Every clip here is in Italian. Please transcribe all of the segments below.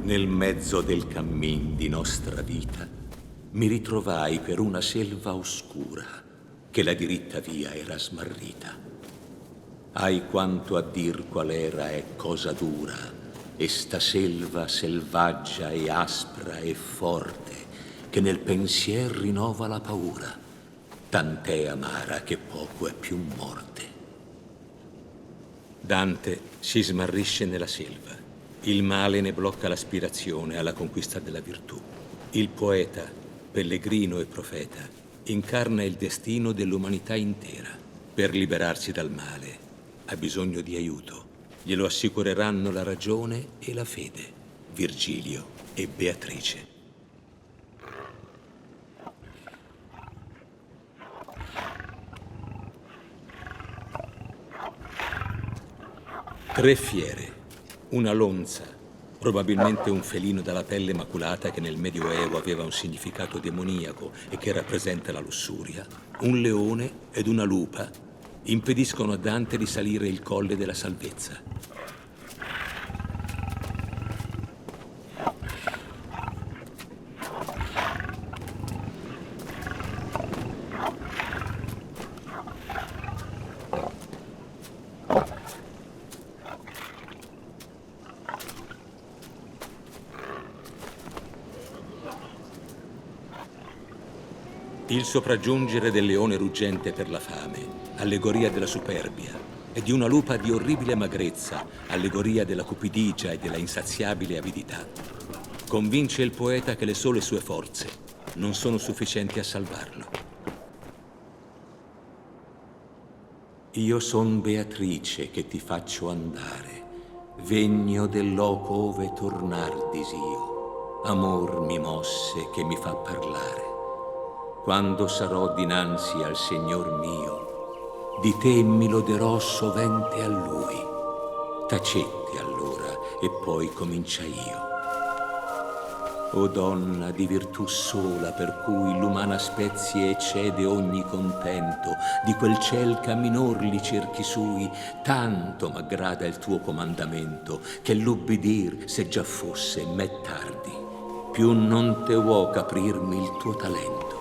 Nel mezzo del cammin di nostra vita mi ritrovai per una selva oscura che la diritta via era smarrita. Ai quanto a dir qual era è cosa dura, e sta selva selvaggia e aspra e forte che nel pensier rinnova la paura, tant'è amara che poco è più morte. Dante si smarrisce nella selva. Il male ne blocca l'aspirazione alla conquista della virtù. Il poeta, pellegrino e profeta, incarna il destino dell'umanità intera. Per liberarsi dal male ha bisogno di aiuto. Glielo assicureranno la ragione e la fede, Virgilio e Beatrice. Tre fiere, una lonza, probabilmente un felino dalla pelle maculata che nel Medioevo aveva un significato demoniaco e che rappresenta la lussuria, un leone ed una lupa impediscono a Dante di salire il colle della salvezza. Il sopraggiungere del leone ruggente per la fame, allegoria della superbia, e di una lupa di orribile magrezza, allegoria della cupidigia e della insaziabile avidità, convince il poeta che le sole sue forze non sono sufficienti a salvarlo. Io son Beatrice che ti faccio andare, vegno del loco ove tornar disio. Amor mi mosse che mi fa parlare. Quando sarò dinanzi al Signor mio, di te mi loderò sovente a Lui. Tacette allora e poi comincia io. O donna di virtù sola per cui l'umana spezie eccede ogni contento, di quel ciel che a minor li cerchi sui, tanto m'aggrada il tuo comandamento, che l'ubbidir, se già fosse m'è tardi, più non te vuò caprirmi il tuo talento.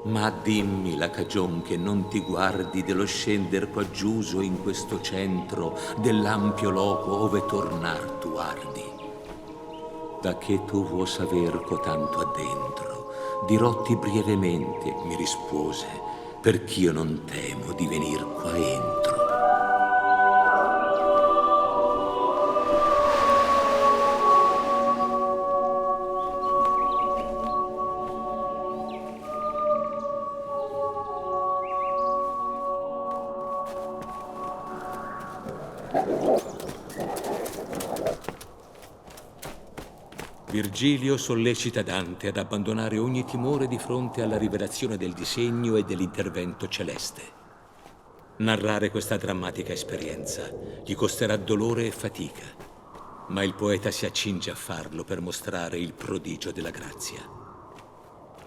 Ma dimmi la cagion che non ti guardi dello scender quaggiuso in questo centro dell'ampio loco ove tornar tu ardi. Da che tu vuoi saper cotanto addentro, dirotti brevemente, mi rispose, perch'io non temo di venir qua entro. Virgilio sollecita Dante ad abbandonare ogni timore di fronte alla rivelazione del disegno e dell'intervento celeste. Narrare questa drammatica esperienza gli costerà dolore e fatica, ma il poeta si accinge a farlo per mostrare il prodigio della grazia.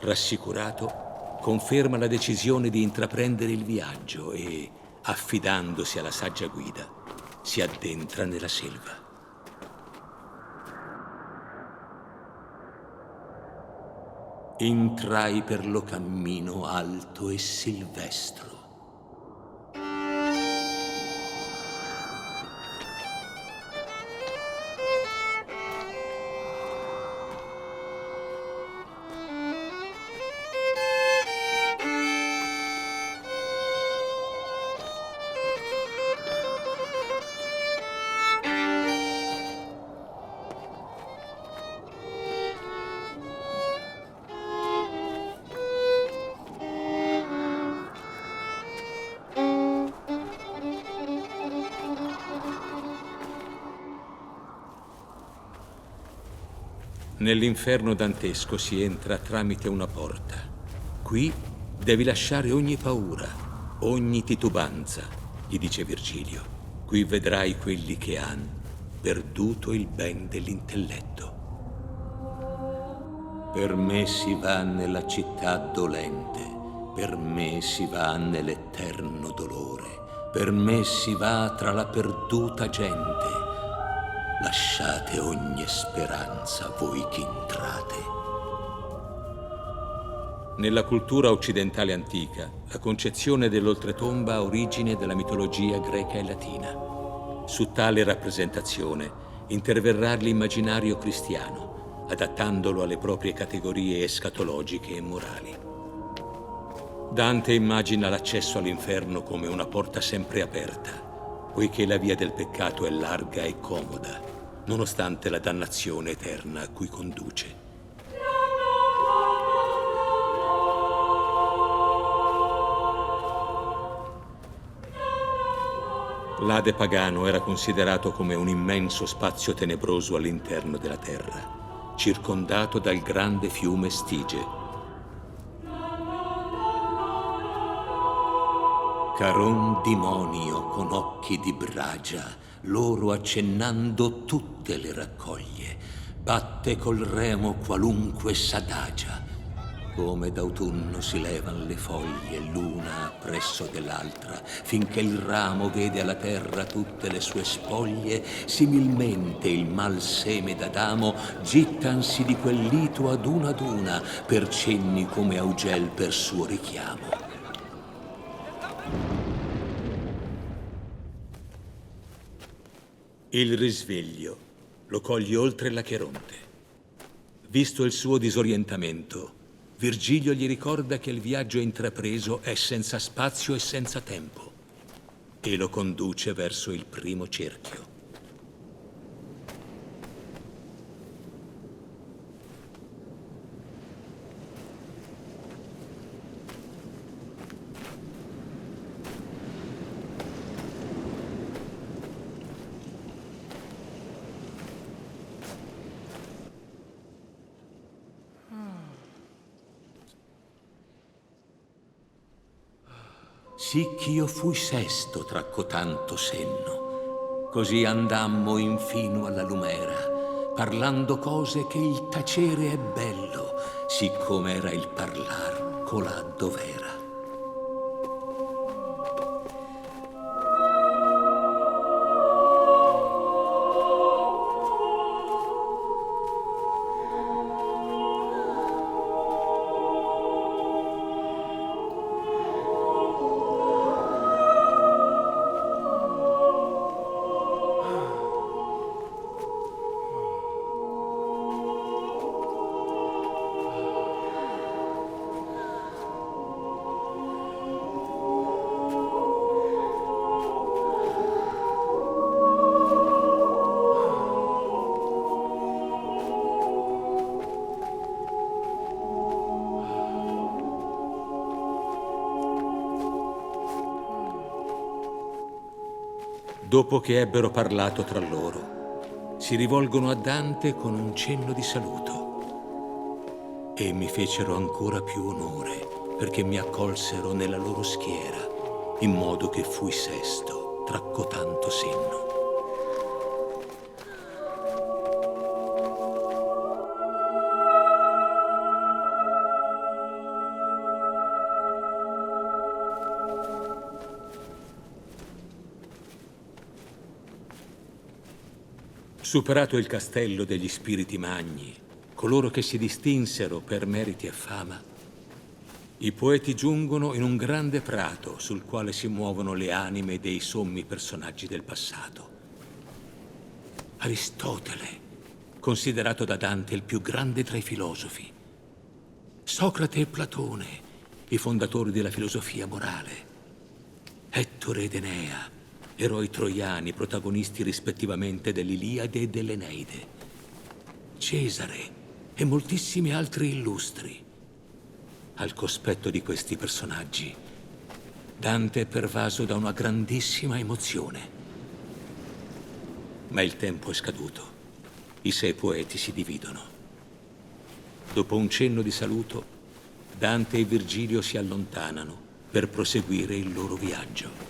Rassicurato, conferma la decisione di intraprendere il viaggio e, affidandosi alla saggia guida, si addentra nella selva. Intrai per lo cammino alto e silvestro. Nell'inferno dantesco si entra tramite una porta. Qui devi lasciare ogni paura, ogni titubanza, gli dice Virgilio. Qui vedrai quelli che han perduto il ben dell'intelletto. Per me si va nella città dolente, per me si va nell'eterno dolore, per me si va tra la perduta gente. Lasciate ogni speranza, voi che entrate. Nella cultura occidentale antica, la concezione dell'oltretomba ha origine dalla mitologia greca e latina. Su tale rappresentazione interverrà l'immaginario cristiano, adattandolo alle proprie categorie escatologiche e morali. Dante immagina l'accesso all'inferno come una porta sempre aperta, poiché la via del peccato è larga e comoda, nonostante la dannazione eterna a cui conduce. L'Ade pagano era considerato come un immenso spazio tenebroso all'interno della terra, circondato dal grande fiume Stige. Caron dimonio con occhi di bragia, loro accennando tutte le raccoglie, batte col remo qualunque s'adagia. Come d'autunno si levan le foglie l'una appresso dell'altra, finché il ramo vede alla terra tutte le sue spoglie, similmente il mal seme d'Adamo gittansi di quel lito ad una, per cenni come augel per suo richiamo. Il risveglio lo coglie oltre l'Acheronte. Visto il suo disorientamento, Virgilio gli ricorda che il viaggio intrapreso è senza spazio e senza tempo e lo conduce verso il primo cerchio. Sicch'io fui sesto tra cotanto senno. Così andammo infino alla lumera, parlando cose che il tacere è bello, siccome era il parlar colà dov'era. Dopo che ebbero parlato tra loro, si rivolgono a Dante con un cenno di saluto e mi fecero ancora più onore perché mi accolsero nella loro schiera, in modo che fui sesto tra cotanto senno. Superato il castello degli spiriti magni, coloro che si distinsero per meriti e fama, i poeti giungono in un grande prato sul quale si muovono le anime dei sommi personaggi del passato. Aristotele, considerato da Dante il più grande tra i filosofi. Socrate e Platone, i fondatori della filosofia morale. Ettore ed Enea, eroi troiani, protagonisti rispettivamente dell'Iliade e dell'Eneide. Cesare e moltissimi altri illustri. Al cospetto di questi personaggi, Dante è pervaso da una grandissima emozione. Ma il tempo è scaduto. I sei poeti si dividono. Dopo un cenno di saluto, Dante e Virgilio si allontanano per proseguire il loro viaggio.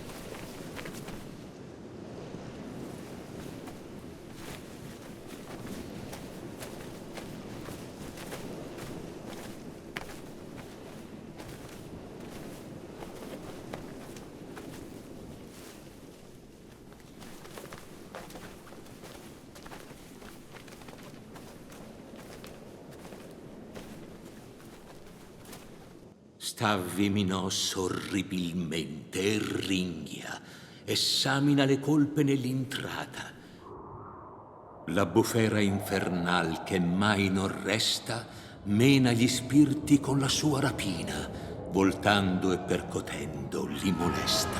Stavvi Minos orribilmente e ringhia, esamina le colpe nell'intrata. La bufera infernal che mai non resta mena gli spiriti con la sua rapina, voltando e percotendo li molesta.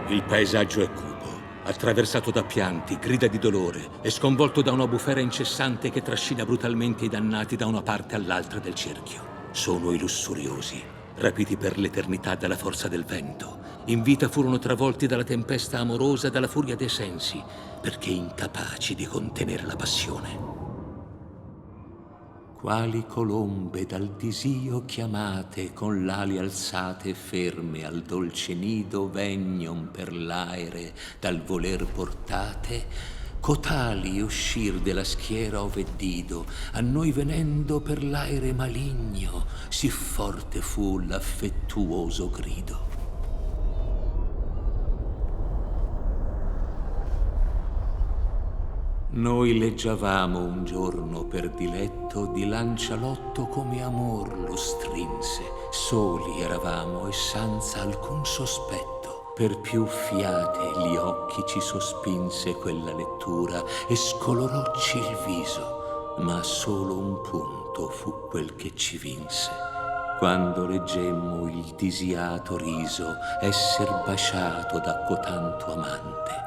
Il paesaggio è cupo, attraversato da pianti, grida di dolore e sconvolto da una bufera incessante che trascina brutalmente i dannati da una parte all'altra del cerchio. Sono i lussuriosi, rapiti per l'eternità dalla forza del vento. In vita furono travolti dalla tempesta amorosa e dalla furia dei sensi, perché incapaci di contenere la passione. Quali colombe dal disio chiamate, con l'ali alzate e ferme al dolce nido vegnon per l'aere dal voler portate, cotali uscir della schiera ove dido, a noi venendo per l'aere maligno, sì forte fu l'affettuoso grido. Noi leggiavamo un giorno per diletto di lancialotto come amor lo strinse. Soli eravamo e senza alcun sospetto. Per più fiate gli occhi ci sospinse quella lettura e scolorocci il viso, ma solo un punto fu quel che ci vinse. Quando leggemmo il disiato riso esser baciato da cotanto amante,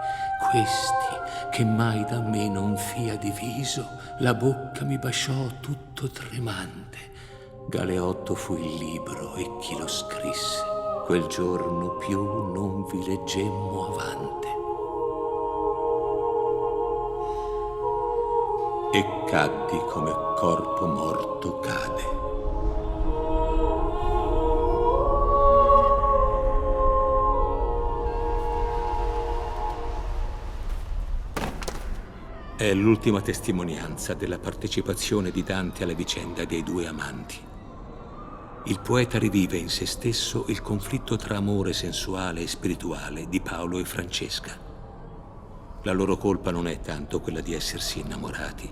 questi, che mai da me non fia diviso, la bocca mi baciò tutto tremante. Galeotto fu il libro e chi lo scrisse. Quel giorno più non vi leggemmo avante. E caddi come corpo morto cade. È l'ultima testimonianza della partecipazione di Dante alla vicenda dei due amanti. Il poeta rivive in se stesso il conflitto tra amore sensuale e spirituale di Paolo e Francesca. La loro colpa non è tanto quella di essersi innamorati,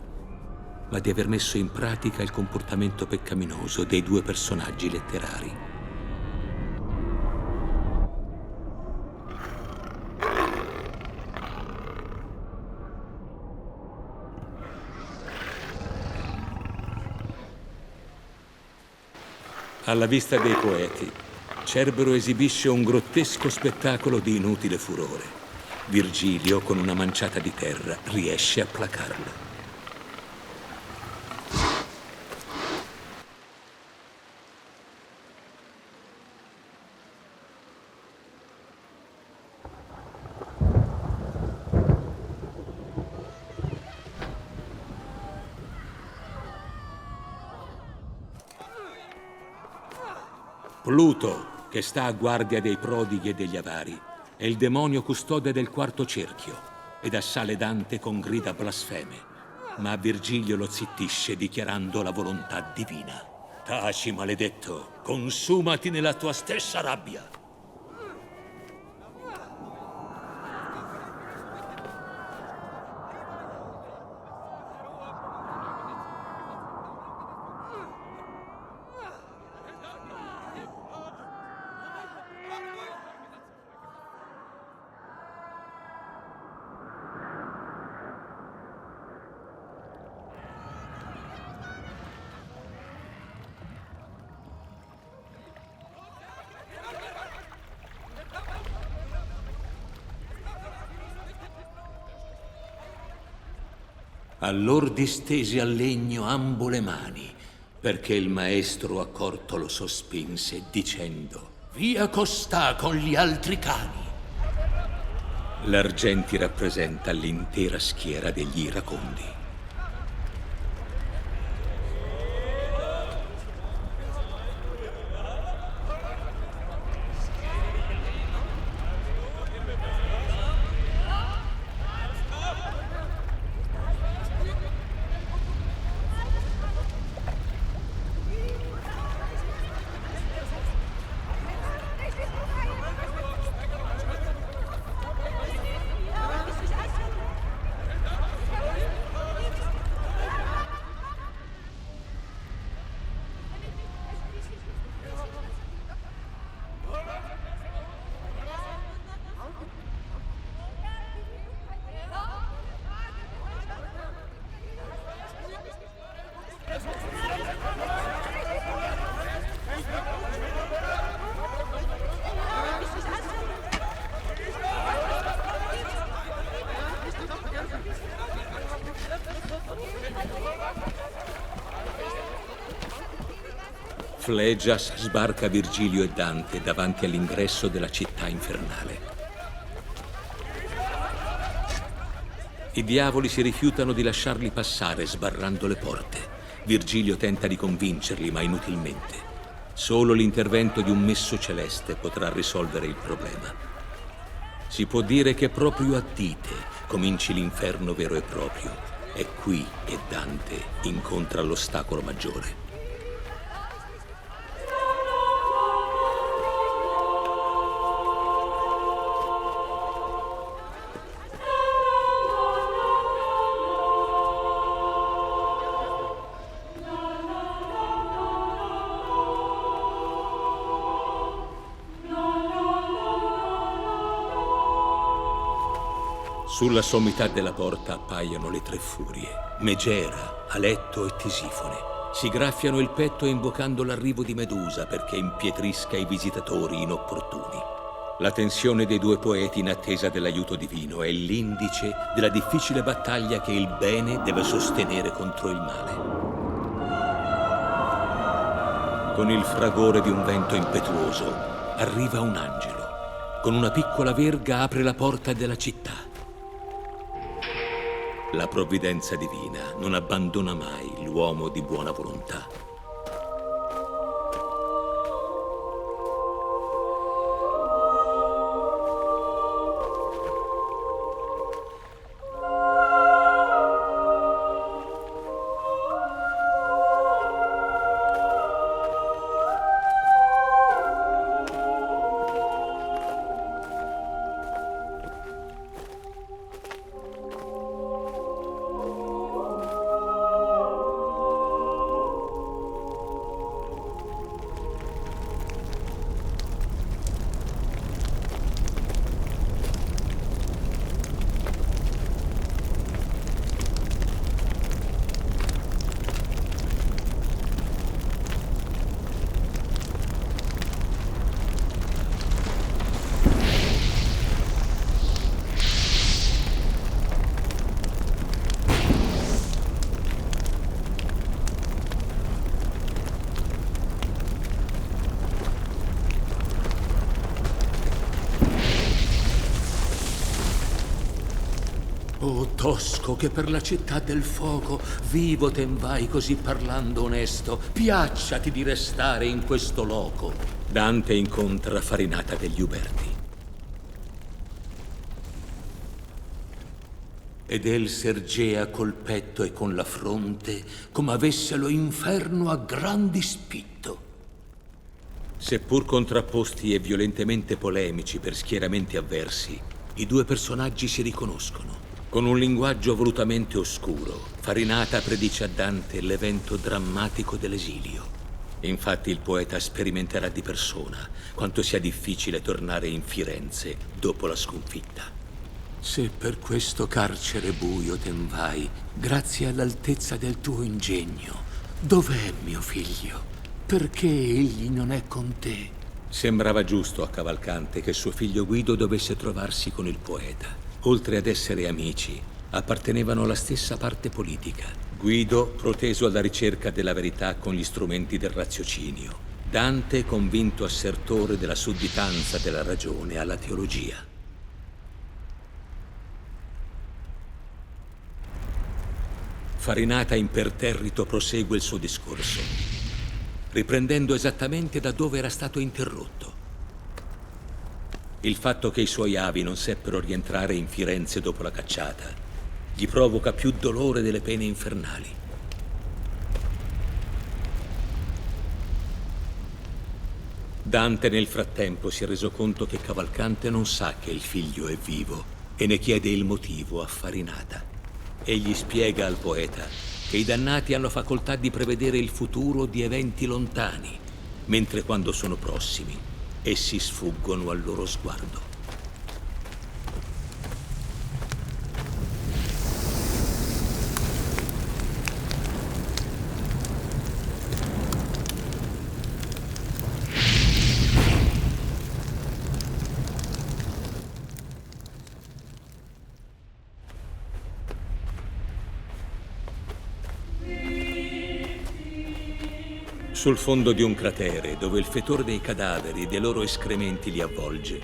ma di aver messo in pratica il comportamento peccaminoso dei due personaggi letterari. Alla vista dei poeti, Cerbero esibisce un grottesco spettacolo di inutile furore. Virgilio, con una manciata di terra, riesce a placarlo. Pluto, che sta a guardia dei prodighi e degli avari, è il demonio custode del quarto cerchio ed assale Dante con grida blasfeme, ma Virgilio lo zittisce dichiarando la volontà divina. Taci, maledetto, consumati nella tua stessa rabbia. Allor distesi al legno ambo le mani, perché il maestro accorto lo sospinse, dicendo: «Via costà con gli altri cani!» L'Argenti rappresenta l'intera schiera degli iracondi. Flegias sbarca Virgilio e Dante davanti all'ingresso della città infernale. I diavoli si rifiutano di lasciarli passare, sbarrando le porte. Virgilio tenta di convincerli, ma inutilmente. Solo l'intervento di un messo celeste potrà risolvere il problema. Si può dire che proprio a Dite cominci l'inferno vero e proprio. È qui che Dante incontra l'ostacolo maggiore. Sulla sommità della porta appaiono le tre furie, Megera, Aletto e Tisifone. Si graffiano il petto invocando l'arrivo di Medusa perché impietrisca i visitatori inopportuni. La tensione dei due poeti in attesa dell'aiuto divino è l'indice della difficile battaglia che il bene deve sostenere contro il male. Con il fragore di un vento impetuoso arriva un angelo. Con una piccola verga apre la porta della città. La provvidenza divina non abbandona mai l'uomo di buona volontà. Oh tosco, che per la città del fuoco vivo ten vai così parlando onesto, piacciati di restare in questo loco. Dante incontra Farinata degli Uberti. Ed el sergea col petto e con la fronte come avesse lo inferno a gran dispitto. Seppur contrapposti e violentemente polemici per schieramenti avversi, i due personaggi si riconoscono. Con un linguaggio volutamente oscuro, Farinata predice a Dante l'evento drammatico dell'esilio. Infatti il poeta sperimenterà di persona quanto sia difficile tornare in Firenze dopo la sconfitta. Se per questo carcere buio ten vai, grazie all'altezza del tuo ingegno, dov'è mio figlio? Perché egli non è con te? Sembrava giusto a Cavalcante che suo figlio Guido dovesse trovarsi con il poeta. Oltre ad essere amici, appartenevano alla stessa parte politica. Guido, proteso alla ricerca della verità con gli strumenti del raziocinio. Dante, convinto assertore della sudditanza della ragione alla teologia. Farinata imperterrito prosegue il suo discorso, riprendendo esattamente da dove era stato interrotto. Il fatto che i suoi avi non seppero rientrare in Firenze dopo la cacciata gli provoca più dolore delle pene infernali. Dante nel frattempo si è reso conto che Cavalcante non sa che il figlio è vivo e ne chiede il motivo a Farinata. Egli spiega al poeta che i dannati hanno facoltà di prevedere il futuro di eventi lontani, mentre quando sono prossimi essi sfuggono al loro sguardo. Sul fondo di un cratere, dove il fetore dei cadaveri e dei loro escrementi li avvolge,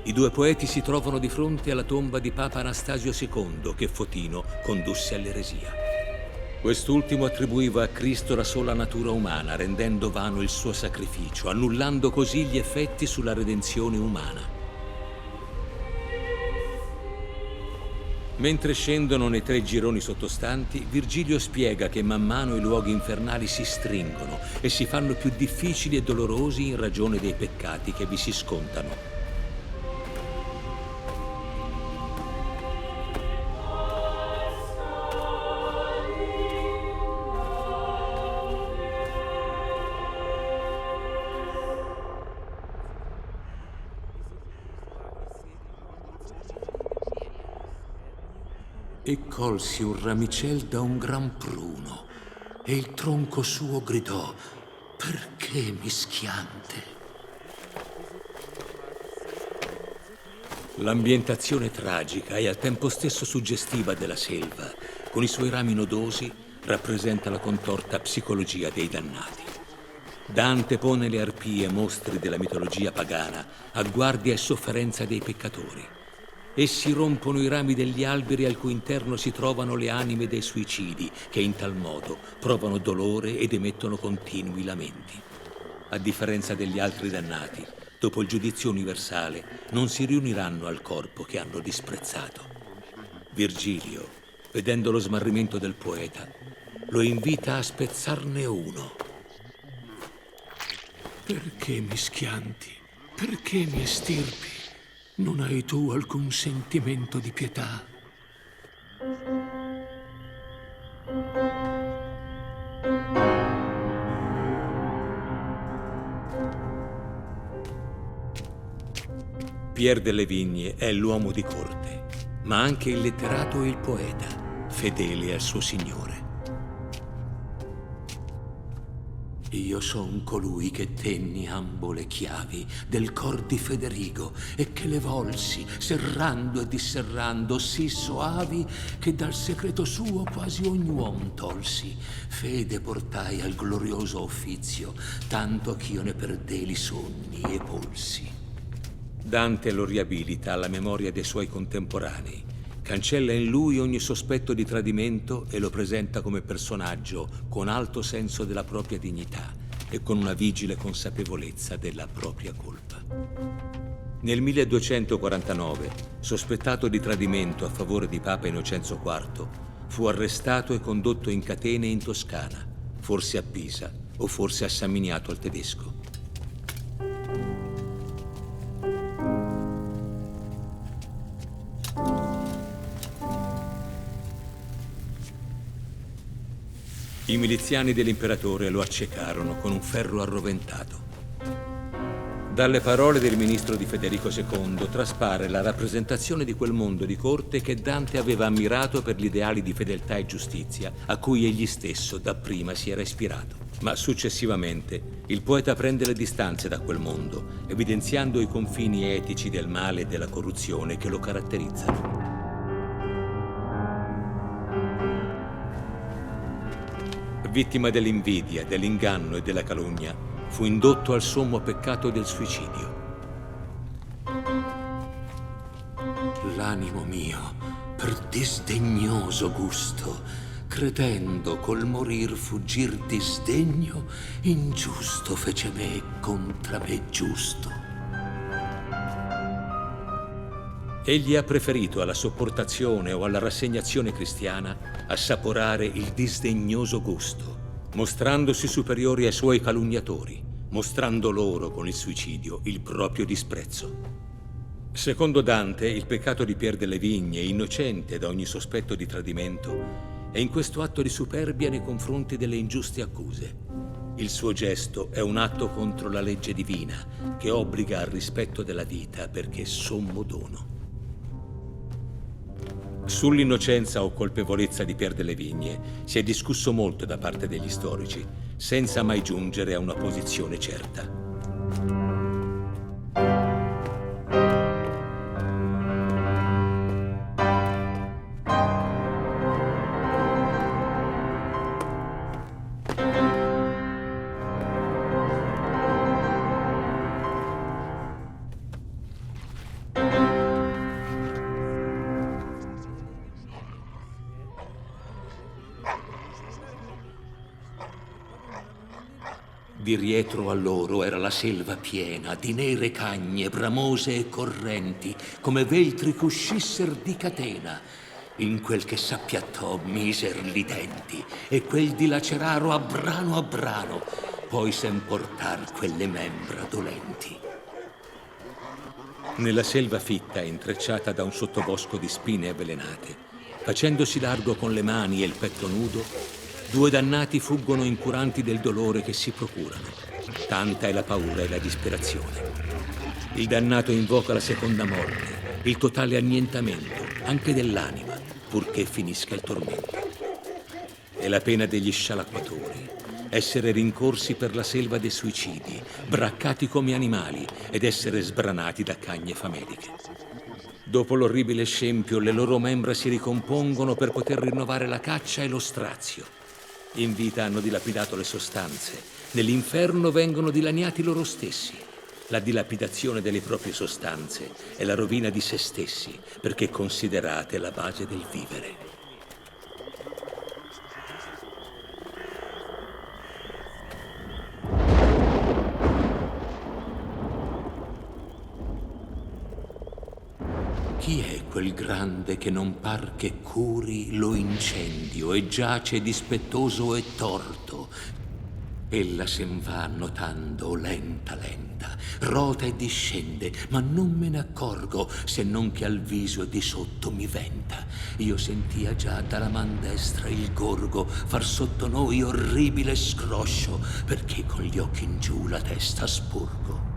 i due poeti si trovano di fronte alla tomba di Papa Anastasio II, che Fotino condusse all'eresia. Quest'ultimo attribuiva a Cristo la sola natura umana, rendendo vano il suo sacrificio, annullando così gli effetti sulla redenzione umana. Mentre scendono nei 3 gironi sottostanti, Virgilio spiega che man mano i luoghi infernali si stringono e si fanno più difficili e dolorosi in ragione dei peccati che vi si scontano. E colsi un ramicel da un gran pruno, e il tronco suo gridò: perché mischiante? L'ambientazione tragica e al tempo stesso suggestiva della selva, con i suoi rami nodosi, rappresenta la contorta psicologia dei dannati. Dante pone le arpie, mostri della mitologia pagana, a guardia e sofferenza dei peccatori. Essi rompono i rami degli alberi al cui interno si trovano le anime dei suicidi, che in tal modo provano dolore ed emettono continui lamenti. A differenza degli altri dannati, dopo il giudizio universale, non si riuniranno al corpo che hanno disprezzato. Virgilio, vedendo lo smarrimento del poeta, lo invita a spezzarne uno. Perché mischianti? Perché mi estirpi? Non hai tu alcun sentimento di pietà? Pier delle Vigne è l'uomo di corte, ma anche il letterato e il poeta, fedele al suo signore. Io son colui che tenni ambo le chiavi del cor di Federigo e che le volsi, serrando e disserrando, sì soavi che dal segreto suo quasi ogni uom tolsi. Fede portai al glorioso offizio, tanto ch'io ne perdei i sogni e polsi. Dante lo riabilita alla memoria dei suoi contemporanei, cancella in lui ogni sospetto di tradimento e lo presenta come personaggio con alto senso della propria dignità e con una vigile consapevolezza della propria colpa. Nel 1249, sospettato di tradimento a favore di Papa Innocenzo IV, fu arrestato e condotto in catene in Toscana, forse a Pisa o forse a San Miniato al Tedesco. I miliziani dell'imperatore lo accecarono con un ferro arroventato. Dalle parole del ministro di Federico II traspare la rappresentazione di quel mondo di corte che Dante aveva ammirato per gli ideali di fedeltà e giustizia a cui egli stesso dapprima si era ispirato. Ma successivamente il poeta prende le distanze da quel mondo, evidenziando i confini etici del male e della corruzione che lo caratterizzano. Vittima dell'invidia, dell'inganno e della calunnia, fu indotto al sommo peccato del suicidio. L'animo mio, per disdegnoso gusto, credendo col morir fuggir disdegno, ingiusto fece me contra me giusto. Egli ha preferito alla sopportazione o alla rassegnazione cristiana assaporare il disdegnoso gusto, mostrandosi superiori ai suoi calunniatori, mostrando loro con il suicidio il proprio disprezzo. Secondo Dante, il peccato di Pier delle Vigne, innocente da ogni sospetto di tradimento, è in questo atto di superbia nei confronti delle ingiuste accuse. Il suo gesto è un atto contro la legge divina, che obbliga al rispetto della vita perché è sommo dono. Sull'innocenza o colpevolezza di Pier delle Vigne si è discusso molto da parte degli storici, senza mai giungere a una posizione certa. Di rietro a loro era la selva piena di nere cagne, bramose e correnti, come veltri che uscisser di catena. In quel che s'appiattò miser li denti, e quel dilaceraro a brano, poi s'emportar quelle membra dolenti. Nella selva fitta, intrecciata da un sottobosco di spine avvelenate, facendosi largo con le mani e il petto nudo, due dannati fuggono incuranti del dolore che si procurano. Tanta è la paura e la disperazione. Il dannato invoca la seconda morte, il totale annientamento, anche dell'anima, purché finisca il tormento. È la pena degli scialacquatori, essere rincorsi per la selva dei suicidi, braccati come animali ed essere sbranati da cagne fameliche. Dopo l'orribile scempio, le loro membra si ricompongono per poter rinnovare la caccia e lo strazio. In vita hanno dilapidato le sostanze, nell'inferno vengono dilaniati loro stessi. La dilapidazione delle proprie sostanze è la rovina di se stessi, perché considerate la base del vivere. Chi è quel grande che non par che curi lo incendio e giace dispettoso e torto? Ella sen va notando lenta, rota e discende, ma non me ne accorgo se non che al viso e di sotto mi venta. Io sentia già dalla man destra il gorgo far sotto noi orribile scroscio, perché con gli occhi in giù la testa spurgo.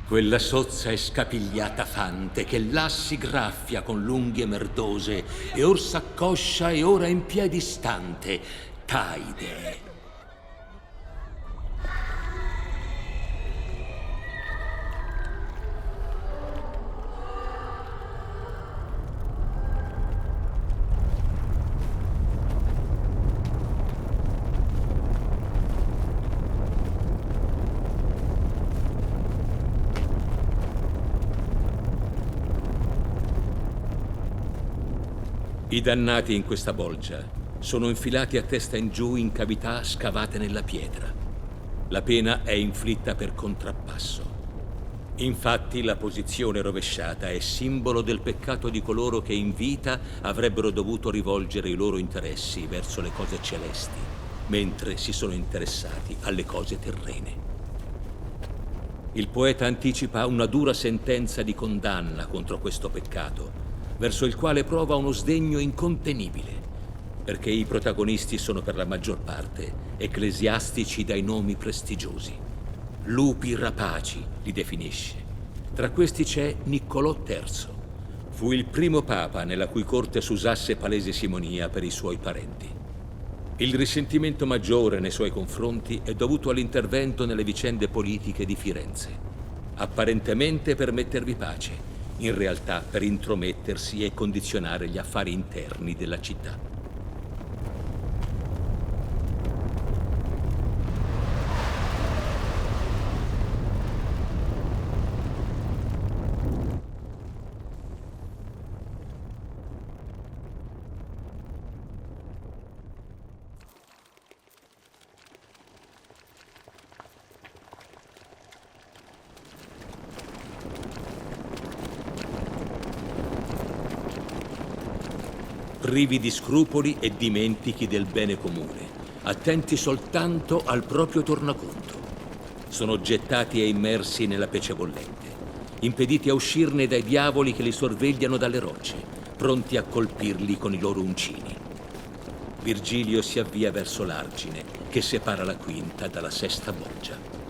Quella sozza e scapigliata fante che là si graffia con l'unghie merdose e or s'accoscia e ora in piedi stante, Taide. I dannati in questa bolgia sono infilati a testa in giù in cavità scavate nella pietra. La pena è inflitta per contrappasso. Infatti la posizione rovesciata è simbolo del peccato di coloro che in vita avrebbero dovuto rivolgere i loro interessi verso le cose celesti, mentre si sono interessati alle cose terrene. Il poeta anticipa una dura sentenza di condanna contro questo peccato, verso il quale prova uno sdegno incontenibile, perché i protagonisti sono per la maggior parte ecclesiastici dai nomi prestigiosi. Lupi rapaci li definisce. Tra questi c'è Niccolò III. Fu il primo papa nella cui corte s'usasse palese simonia per i suoi parenti. Il risentimento maggiore nei suoi confronti è dovuto all'intervento nelle vicende politiche di Firenze, apparentemente per mettervi pace, in realtà per intromettersi e condizionare gli affari interni della città. Privi di scrupoli e dimentichi del bene comune, attenti soltanto al proprio tornaconto. Sono gettati e immersi nella pece bollente, impediti a uscirne dai diavoli che li sorvegliano dalle rocce, pronti a colpirli con i loro uncini. Virgilio si avvia verso l'argine che separa la quinta dalla sesta bolgia.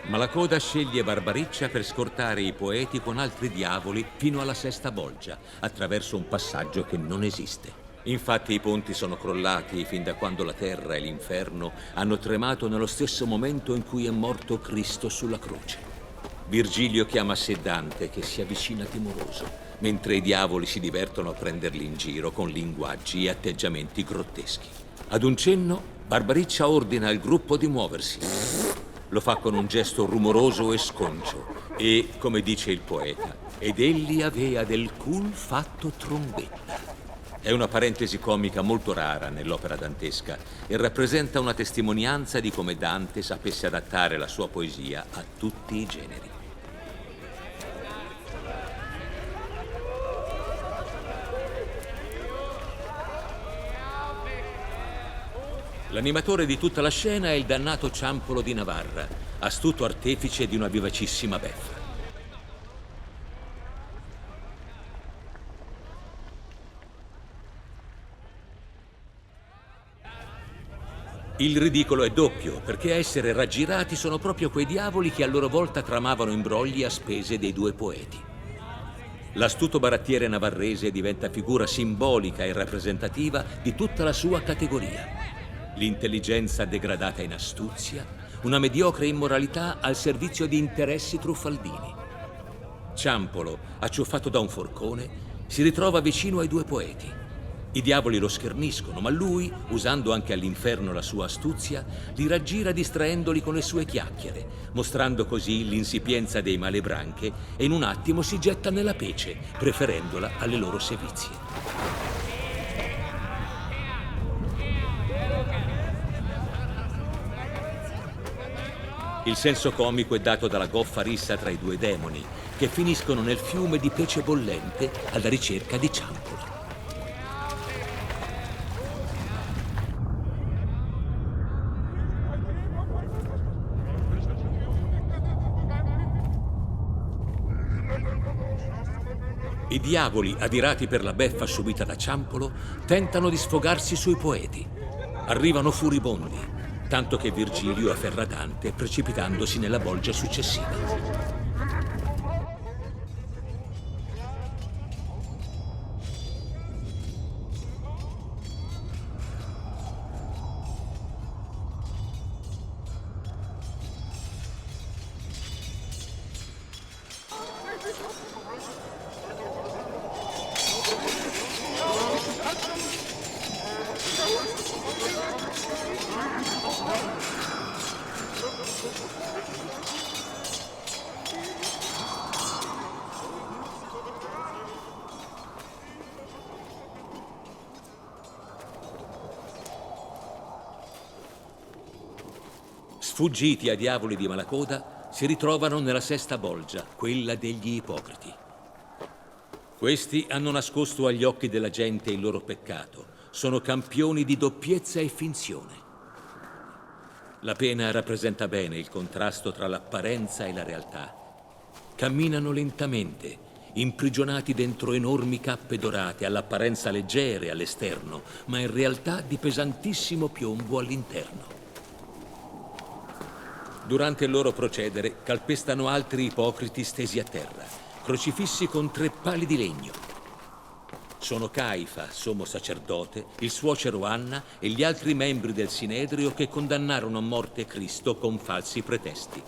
Ma la coda sceglie Barbariccia per scortare i poeti con altri diavoli fino alla sesta bolgia, attraverso un passaggio che non esiste. Infatti i ponti sono crollati fin da quando la terra e l'inferno hanno tremato nello stesso momento in cui è morto Cristo sulla croce. Virgilio chiama a sé Dante, che si avvicina timoroso, mentre i diavoli si divertono a prenderli in giro con linguaggi e atteggiamenti grotteschi. Ad un cenno, Barbariccia ordina al gruppo di muoversi. Lo fa con un gesto rumoroso e sconcio e, come dice il poeta, ed egli avea del cul fatto trombetta. È una parentesi comica molto rara nell'opera dantesca e rappresenta una testimonianza di come Dante sapesse adattare la sua poesia a tutti i generi. L'animatore di tutta la scena è il dannato Ciampolo di Navarra, astuto artefice di una vivacissima beffa. Il ridicolo è doppio, perché a essere raggirati sono proprio quei diavoli che a loro volta tramavano imbrogli a spese dei due poeti. L'astuto barattiere navarrese diventa figura simbolica e rappresentativa di tutta la sua categoria. L'intelligenza degradata in astuzia, una mediocre immoralità al servizio di interessi truffaldini. Ciampolo, acciuffato da un forcone, si ritrova vicino ai due poeti. I diavoli lo scherniscono, ma lui, usando anche all'inferno la sua astuzia, li raggira distraendoli con le sue chiacchiere, mostrando così l'insipienza dei malebranche e in un attimo si getta nella pece, preferendola alle loro sevizie. Il senso comico è dato dalla goffa rissa tra i due demoni, che finiscono nel fiume di pece bollente alla ricerca di Ciampolo. I diavoli, adirati per la beffa subita da Ciampolo, tentano di sfogarsi sui poeti. Arrivano furibondi, tanto che Virgilio afferra Dante precipitandosi nella bolgia successiva. Sfuggiti ai diavoli di Malacoda, si ritrovano nella sesta bolgia, quella degli ipocriti. Questi hanno nascosto agli occhi della gente il loro peccato. Sono campioni di doppiezza e finzione. La pena rappresenta bene il contrasto tra l'apparenza e la realtà. Camminano lentamente, imprigionati dentro enormi cappe dorate, all'apparenza leggere all'esterno, ma in realtà di pesantissimo piombo all'interno. Durante il loro procedere calpestano altri ipocriti stesi a terra, crocifissi con 3 pali di legno. Sono Caifa, sommo sacerdote, il suocero Anna e gli altri membri del Sinedrio che condannarono a morte Cristo con falsi pretesti.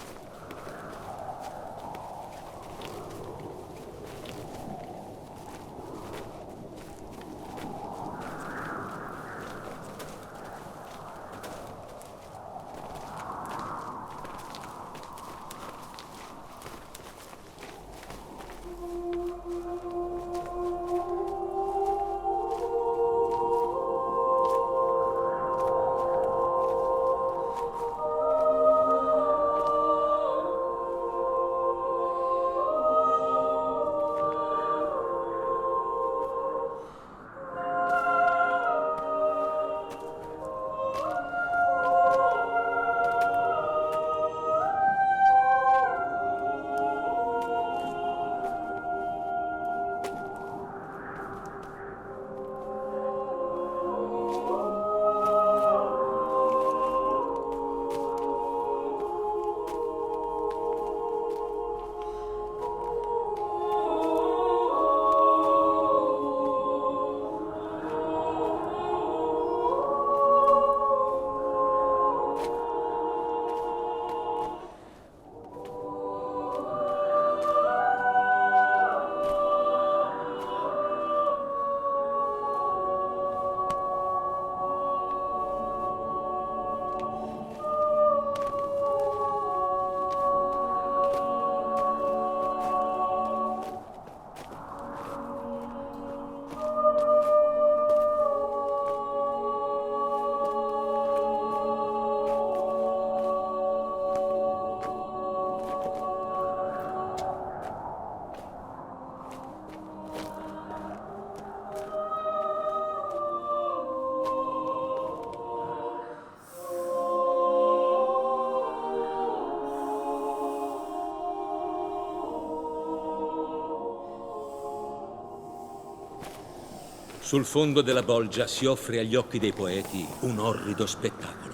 Sul fondo della bolgia si offre agli occhi dei poeti un orrido spettacolo.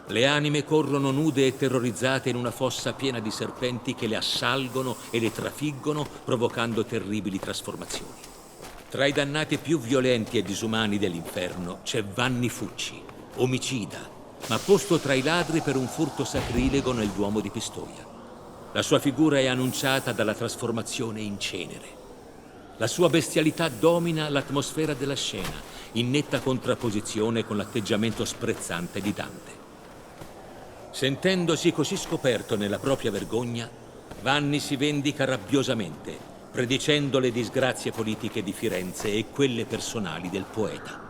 Le anime corrono nude e terrorizzate in una fossa piena di serpenti che le assalgono e le trafiggono, provocando terribili trasformazioni. Tra i dannati più violenti e disumani dell'inferno c'è Vanni Fucci, omicida, ma posto tra i ladri per un furto sacrilego nel Duomo di Pistoia. La sua figura è annunciata dalla trasformazione in cenere. La sua bestialità domina l'atmosfera della scena, in netta contrapposizione con l'atteggiamento sprezzante di Dante. Sentendosi così scoperto nella propria vergogna, Vanni si vendica rabbiosamente, predicendo le disgrazie politiche di Firenze e quelle personali del poeta.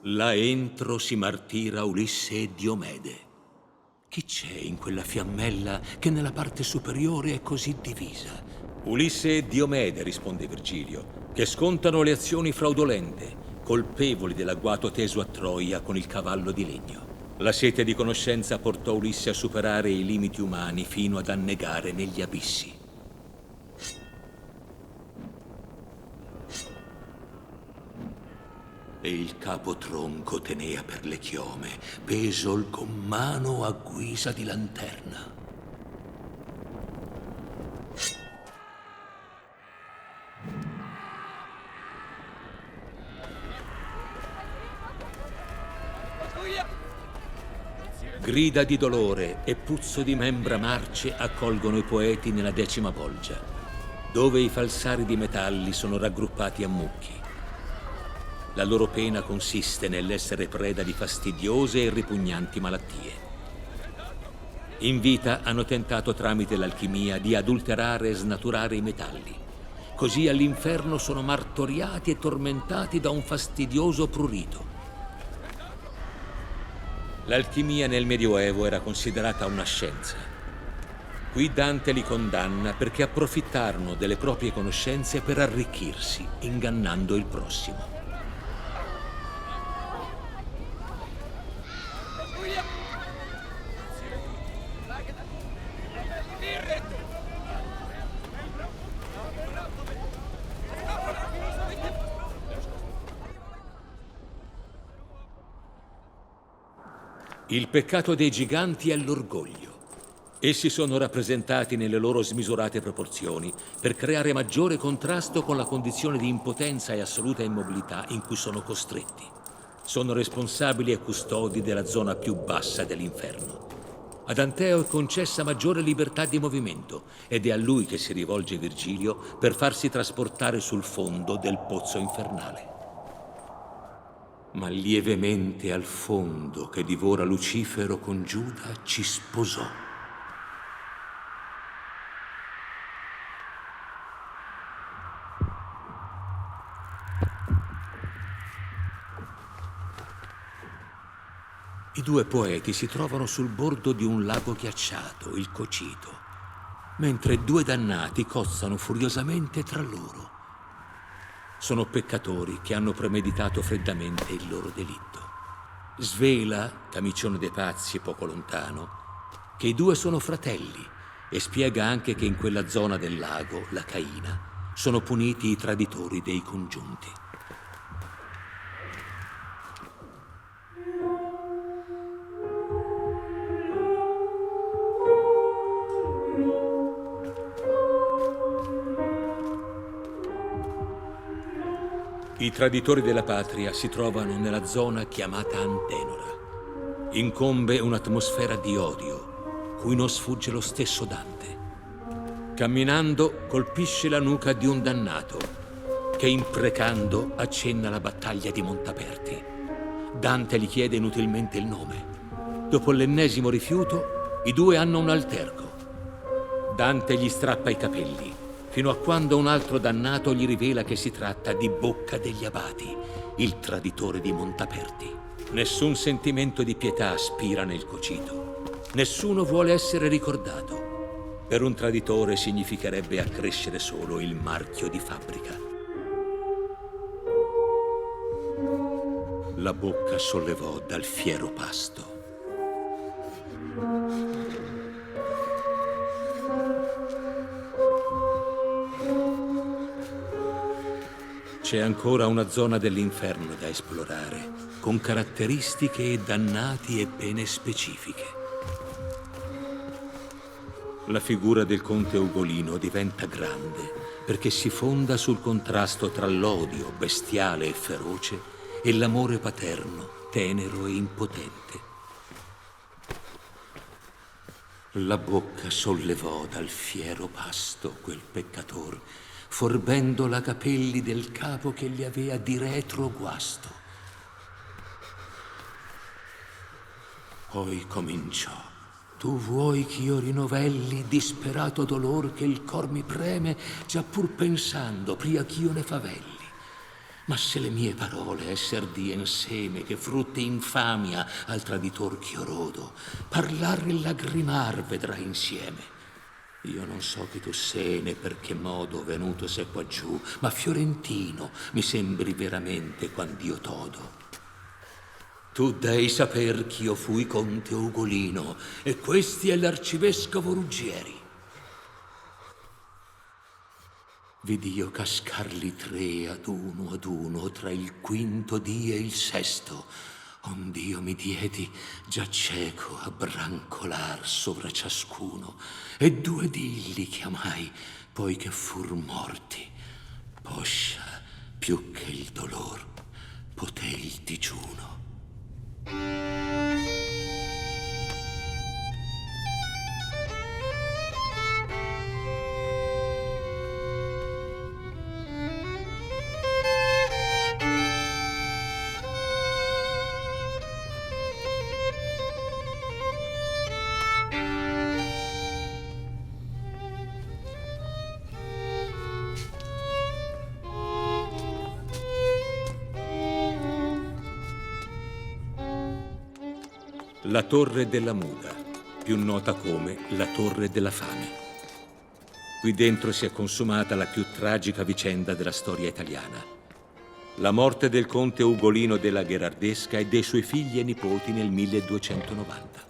Là entro si martira Ulisse e Diomede. Chi c'è in quella fiammella che nella parte superiore è così divisa? Ulisse e Diomede, risponde Virgilio, che scontano le azioni fraudolente, colpevoli dell'agguato teso a Troia con il cavallo di legno. La sete di conoscenza portò Ulisse a superare i limiti umani fino ad annegare negli abissi. E il capo tronco tenea per le chiome, peso con mano a guisa di lanterna. Grida di dolore e puzzo di membra marce accolgono i poeti nella 10ª bolgia, dove i falsari di metalli sono raggruppati a mucchi. La loro pena consiste nell'essere preda di fastidiose e ripugnanti malattie. In vita hanno tentato tramite l'alchimia di adulterare e snaturare i metalli. Così all'inferno sono martoriati e tormentati da un fastidioso prurito. L'alchimia nel Medioevo era considerata una scienza. Qui Dante li condanna perché approfittarono delle proprie conoscenze per arricchirsi, ingannando il prossimo. Il peccato dei giganti è l'orgoglio. Essi sono rappresentati nelle loro smisurate proporzioni per creare maggiore contrasto con la condizione di impotenza e assoluta immobilità in cui sono costretti. Sono responsabili e custodi della zona più bassa dell'inferno. Ad Anteo è concessa maggiore libertà di movimento ed è a lui che si rivolge Virgilio per farsi trasportare sul fondo del pozzo infernale. Ma lievemente al fondo che divora Lucifero con Giuda ci sposò. I due poeti si trovano sul bordo di un lago ghiacciato, il Cocito, mentre due dannati cozzano furiosamente tra loro. Sono peccatori che hanno premeditato freddamente il loro delitto. Svela, Camiccione dei Pazzi poco lontano, che i due sono fratelli e spiega anche che in quella zona del lago, la Caina, sono puniti i traditori dei congiunti. I traditori della patria si trovano nella zona chiamata Antenora. Incombe un'atmosfera di odio, cui non sfugge lo stesso Dante. Camminando colpisce la nuca di un dannato, che imprecando accenna la battaglia di Montaperti. Dante gli chiede inutilmente il nome. Dopo l'ennesimo rifiuto, i due hanno un alterco. Dante gli strappa i capelli, fino a quando un altro dannato gli rivela che si tratta di Bocca degli Abati, il traditore di Montaperti. Nessun sentimento di pietà spira nel cocito. Nessuno vuole essere ricordato. Per un traditore significherebbe accrescere solo il marchio di fabbrica. La bocca sollevò dal fiero pasto. C'è ancora una zona dell'inferno da esplorare, con caratteristiche e dannati e pene specifiche. La figura del conte Ugolino diventa grande perché si fonda sul contrasto tra l'odio bestiale e feroce e l'amore paterno, tenero e impotente. La bocca sollevò dal fiero pasto quel peccator, forbendo la capelli del capo che gli avea di retro guasto. Poi cominciò. Tu vuoi ch'io rinovelli disperato dolor che il cor mi preme, già pur pensando pria ch'io ne favelli. Ma se le mie parole esser dien seme che frutti infamia al traditor ch'io rodo, parlar e lagrimar vedrà insieme. Io non so che tu sei né per che modo venuto sei qua giù, ma fiorentino mi sembri veramente quand'io t'odo. Tu dei saper ch'io fui conte Ugolino e questi è l'arcivescovo Ruggieri. Vid'io cascarli tre ad uno tra il quinto dì e il sesto, ond'io mi diedi già cieco a brancolar sovra ciascuno, e 2 dì li chiamai, poi che fur morti, poscia più che il dolor poté il digiuno. La Torre della Muda, più nota come la Torre della Fame. Qui dentro si è consumata la più tragica vicenda della storia italiana. La morte del conte Ugolino della Gherardesca e dei suoi figli e nipoti nel 1290.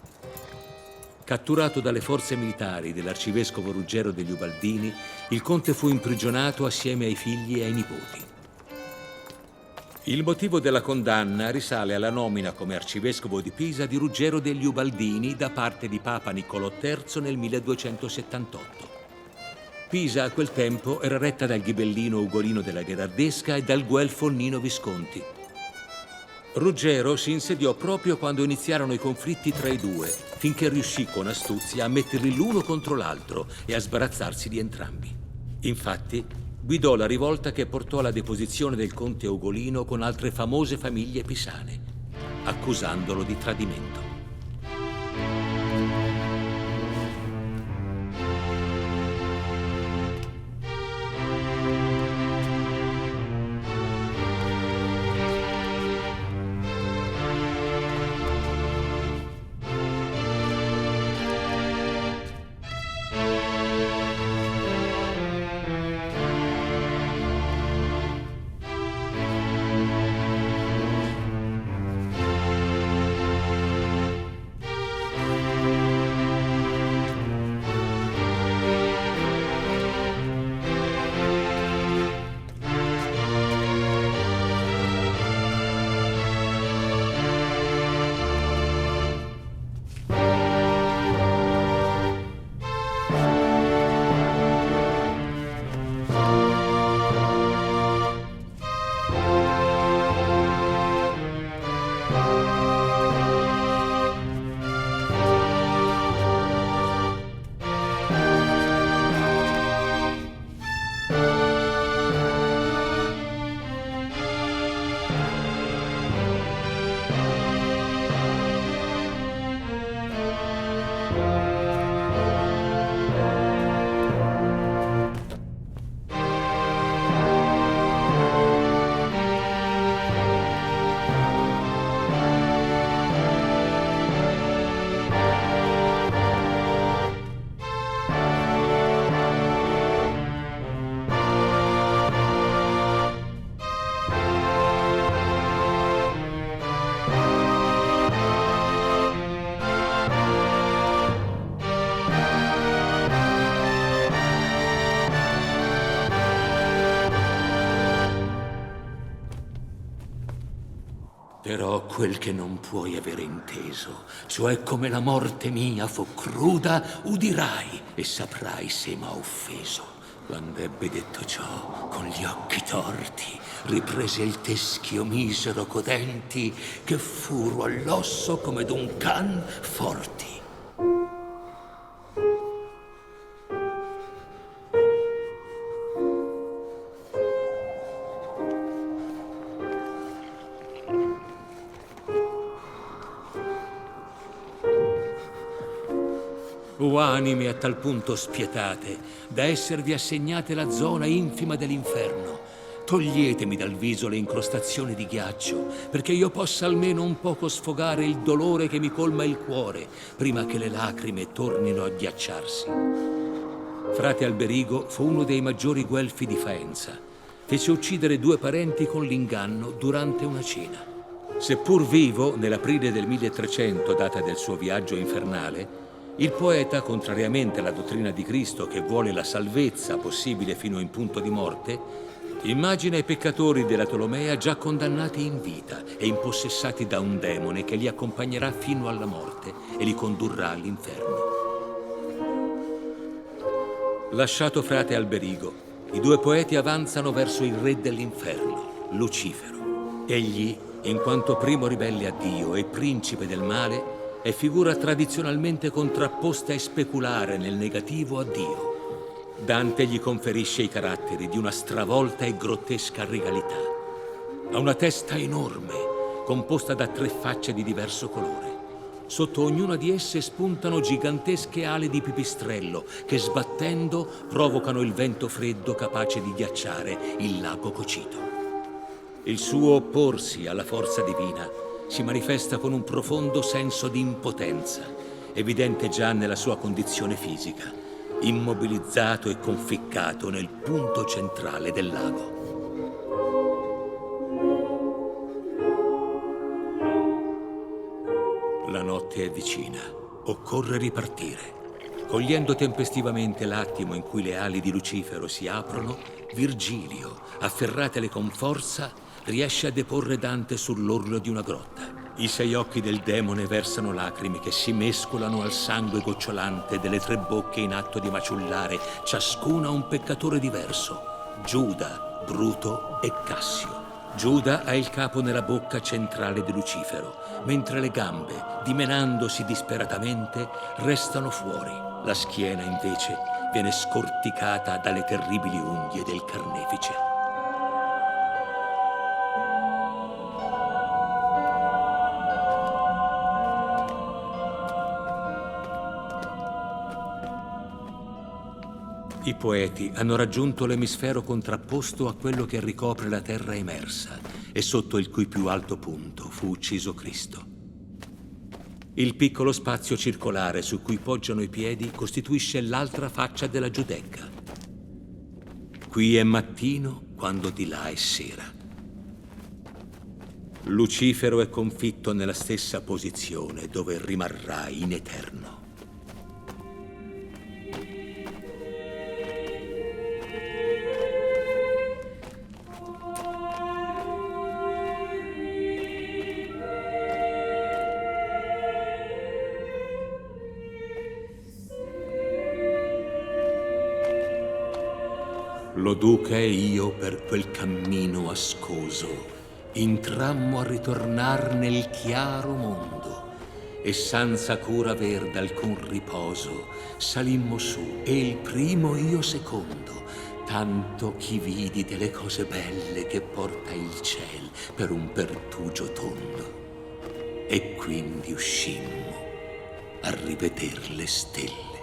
Catturato dalle forze militari dell'arcivescovo Ruggero degli Ubaldini, il conte fu imprigionato assieme ai figli e ai nipoti. Il motivo della condanna risale alla nomina come arcivescovo di Pisa di Ruggero degli Ubaldini da parte di Papa Niccolò III nel 1278. Pisa a quel tempo era retta dal ghibellino Ugolino della Gherardesca e dal guelfo Nino Visconti. Ruggero si insediò proprio quando iniziarono i conflitti tra i due, finché riuscì con astuzia a metterli l'uno contro l'altro e a sbarazzarsi di entrambi. Infatti, guidò la rivolta che portò alla deposizione del conte Ugolino con altre famose famiglie pisane, accusandolo di tradimento. Però quel che non puoi avere inteso, cioè come la morte mia fu cruda, udirai e saprai se m'ha offeso. Quando ebbe detto ciò, con gli occhi torti, riprese il teschio misero codenti, che furo all'osso come d'un can forti. O anime a tal punto spietate, da esservi assegnate la zona infima dell'inferno, toglietemi dal viso le incrostazioni di ghiaccio, perché io possa almeno un poco sfogare il dolore che mi colma il cuore, prima che le lacrime tornino a ghiacciarsi. Frate Alberigo fu uno dei maggiori guelfi di Faenza. Fece uccidere 2 parenti con l'inganno durante una cena. Seppur vivo, nell'aprile del 1300, data del suo viaggio infernale, il poeta, contrariamente alla dottrina di Cristo che vuole la salvezza possibile fino in punto di morte, immagina i peccatori della Tolomea già condannati in vita e impossessati da un demone che li accompagnerà fino alla morte e li condurrà all'inferno. Lasciato frate Alberigo, i 2 poeti avanzano verso il re dell'inferno, Lucifero. Egli, in quanto primo ribelle a Dio e principe del male, è figura tradizionalmente contrapposta e speculare nel negativo a Dio. Dante gli conferisce i caratteri di una stravolta e grottesca regalità. Ha una testa enorme, composta da 3 facce di diverso colore. Sotto ognuna di esse spuntano gigantesche ali di pipistrello che, sbattendo, provocano il vento freddo capace di ghiacciare il lago cocito. Il suo opporsi alla forza divina si manifesta con un profondo senso di impotenza, evidente già nella sua condizione fisica, immobilizzato e conficcato nel punto centrale del lago. La notte è vicina, occorre ripartire. Cogliendo tempestivamente l'attimo in cui le ali di Lucifero si aprono, Virgilio, afferratele con forza, riesce a deporre Dante sull'orlo di una grotta. I 6 occhi del demone versano lacrime che si mescolano al sangue gocciolante delle 3 bocche in atto di maciullare, ciascuna un peccatore diverso: Giuda, Bruto e Cassio. Giuda ha il capo nella bocca centrale di Lucifero, mentre le gambe, dimenandosi disperatamente, restano fuori. La schiena, invece, viene scorticata dalle terribili unghie del carnefice. I poeti hanno raggiunto l'emisfero contrapposto a quello che ricopre la terra emersa e sotto il cui più alto punto fu ucciso Cristo. Il piccolo spazio circolare su cui poggiano i piedi costituisce l'altra faccia della Giudecca. Qui è mattino quando di là è sera. Lucifero è confitto nella stessa posizione dove rimarrà in eterno. Lo duca e io per quel cammino ascoso intrammo a ritornar nel chiaro mondo e senza cura aver d'alcun riposo salimmo su e il primo io secondo, tanto chi vidi delle cose belle che porta il ciel per un pertugio tondo, e quindi uscimmo a riveder le stelle.